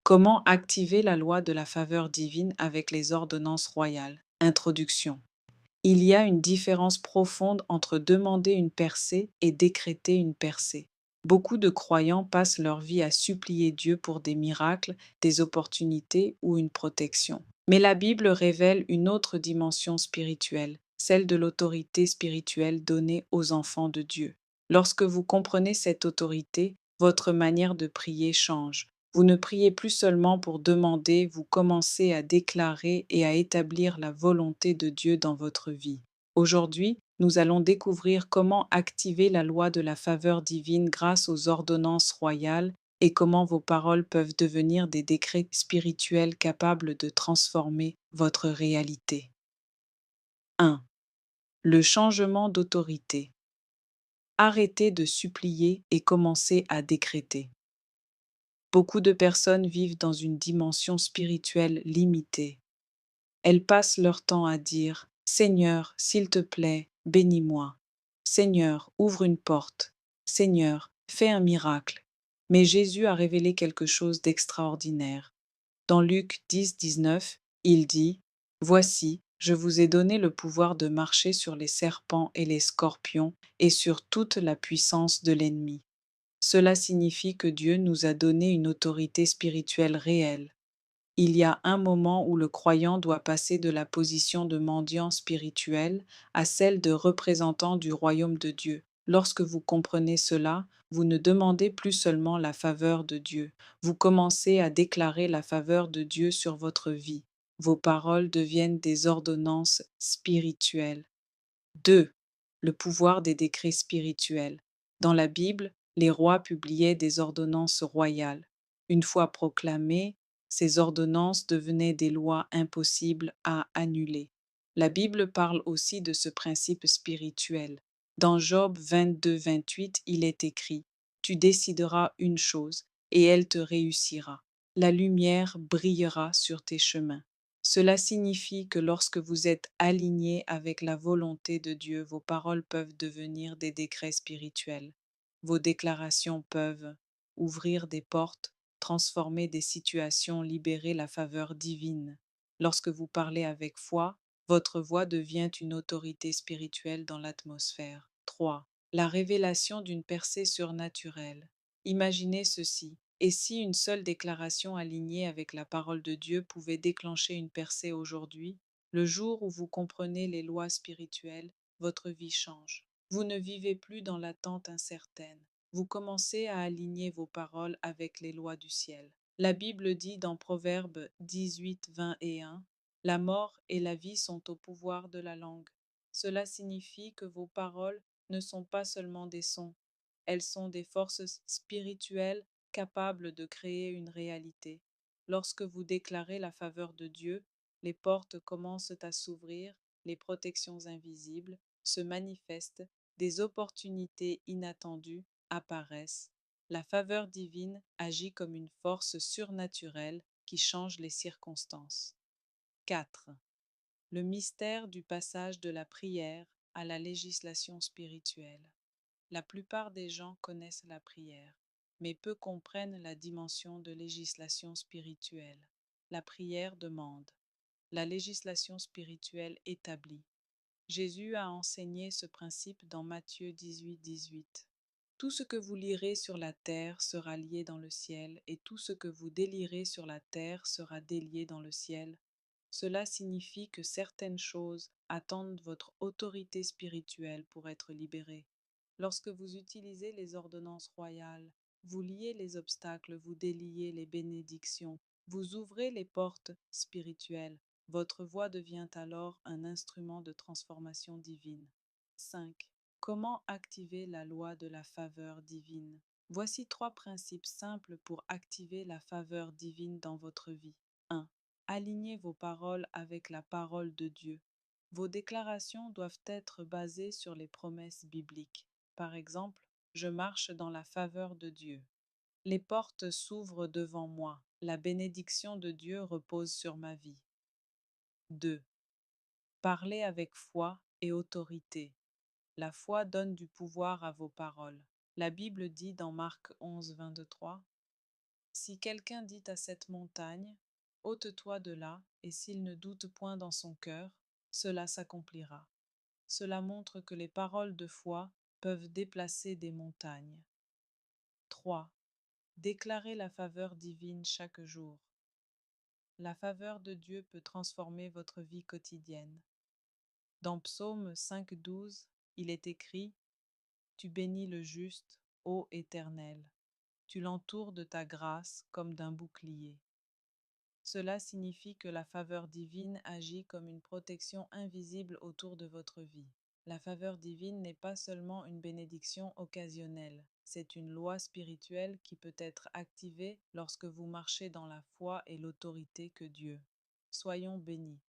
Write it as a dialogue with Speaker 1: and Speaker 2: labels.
Speaker 1: Comment activer la loi de la faveur divine avec les ordonnances royales? Introduction. Il y a une différence profonde entre demander une percée et décréter une percée. Beaucoup de croyants passent leur vie à supplier Dieu pour des miracles, des opportunités ou une protection. Mais la Bible révèle une autre dimension spirituelle, celle de l'autorité spirituelle donnée aux enfants de Dieu. Lorsque vous comprenez cette autorité, votre manière de prier change. Vous ne priez plus seulement pour demander, vous commencez à déclarer et à établir la volonté de Dieu dans votre vie. Aujourd'hui, nous allons découvrir comment activer la loi de la faveur divine grâce aux ordonnances royales et comment vos paroles peuvent devenir des décrets spirituels capables de transformer votre réalité. 1. Le changement d'autorité. Arrêtez de supplier et commencez à décréter. Beaucoup de personnes vivent dans une dimension spirituelle limitée. Elles passent leur temps à dire « Seigneur, s'il te plaît, bénis-moi. Seigneur, ouvre une porte. Seigneur, fais un miracle. » Mais Jésus a révélé quelque chose d'extraordinaire. Dans Luc 10, 19, il dit « Voici, je vous ai donné le pouvoir de marcher sur les serpents et les scorpions et sur toute la puissance de l'ennemi. » Cela signifie que Dieu nous a donné une autorité spirituelle réelle. Il y a un moment où le croyant doit passer de la position de mendiant spirituel à celle de représentant du royaume de Dieu. Lorsque vous comprenez cela, vous ne demandez plus seulement la faveur de Dieu, vous commencez à déclarer la faveur de Dieu sur votre vie. Vos paroles deviennent des ordonnances spirituelles. 2. Le pouvoir des décrets spirituels. Dans la Bible, les rois publiaient des ordonnances royales. Une fois proclamées, ces ordonnances devenaient des lois impossibles à annuler. La Bible parle aussi de ce principe spirituel. Dans Job 22, 28, il est écrit « Tu décideras une chose, et elle te réussira. La lumière brillera sur tes chemins. » Cela signifie que lorsque vous êtes aligné avec la volonté de Dieu, vos paroles peuvent devenir des décrets spirituels. Vos déclarations peuvent ouvrir des portes, transformer des situations, libérer la faveur divine. Lorsque vous parlez avec foi, votre voix devient une autorité spirituelle dans l'atmosphère. 3. La révélation d'une percée surnaturelle. Imaginez ceci. Et si une seule déclaration alignée avec la parole de Dieu pouvait déclencher une percée aujourd'hui, le jour où vous comprenez les lois spirituelles, votre vie change. Vous ne vivez plus dans l'attente incertaine. Vous commencez à aligner vos paroles avec les lois du ciel. La Bible dit dans Proverbes 18, 20 et 1, « La mort et la vie sont au pouvoir de la langue. » Cela signifie que vos paroles ne sont pas seulement des sons, elles sont des forces spirituelles capables de créer une réalité. Lorsque vous déclarez la faveur de Dieu, les portes commencent à s'ouvrir, les protections invisibles se manifestent, des opportunités inattendues apparaissent. La faveur divine agit comme une force surnaturelle qui change les circonstances. 4. Le mystère du passage de la prière à la législation spirituelle. La plupart des gens connaissent la prière, mais peu comprennent la dimension de législation spirituelle. La prière demande, la législation spirituelle établit. Jésus a enseigné ce principe dans Matthieu 18, 18. Tout ce que vous lirez sur la terre sera lié dans le ciel, et tout ce que vous délirez sur la terre sera délié dans le ciel. Cela signifie que certaines choses attendent votre autorité spirituelle pour être libérées. Lorsque vous utilisez les ordonnances royales, vous liez les obstacles, vous déliez les bénédictions, vous ouvrez les portes spirituelles. Votre voix devient alors un instrument de transformation divine. 5. Comment activer la loi de la faveur divine? Voici 3 principes simples pour activer la faveur divine dans votre vie. 1. Alignez vos paroles avec la parole de Dieu. Vos déclarations doivent être basées sur les promesses bibliques. Par exemple, je marche dans la faveur de Dieu. Les portes s'ouvrent devant moi. La bénédiction de Dieu repose sur ma vie. 2. Parlez avec foi et autorité. La foi donne du pouvoir à vos paroles. La Bible dit dans Marc 11, 23, « Si quelqu'un dit à cette montagne, ôte-toi de là, et s'il ne doute point dans son cœur, cela s'accomplira. Cela montre que les paroles de foi peuvent déplacer des montagnes. 3. Déclarez la faveur divine chaque jour. La faveur de Dieu peut transformer votre vie quotidienne. Dans Psaume 5,12, il est écrit: Tu bénis le juste, ô Éternel. Tu l'entoures de ta grâce comme d'un bouclier. Cela signifie que la faveur divine agit comme une protection invisible autour de votre vie. La faveur divine n'est pas seulement une bénédiction occasionnelle, c'est une loi spirituelle qui peut être activée lorsque vous marchez dans la foi et l'autorité que Dieu. Soyons bénis.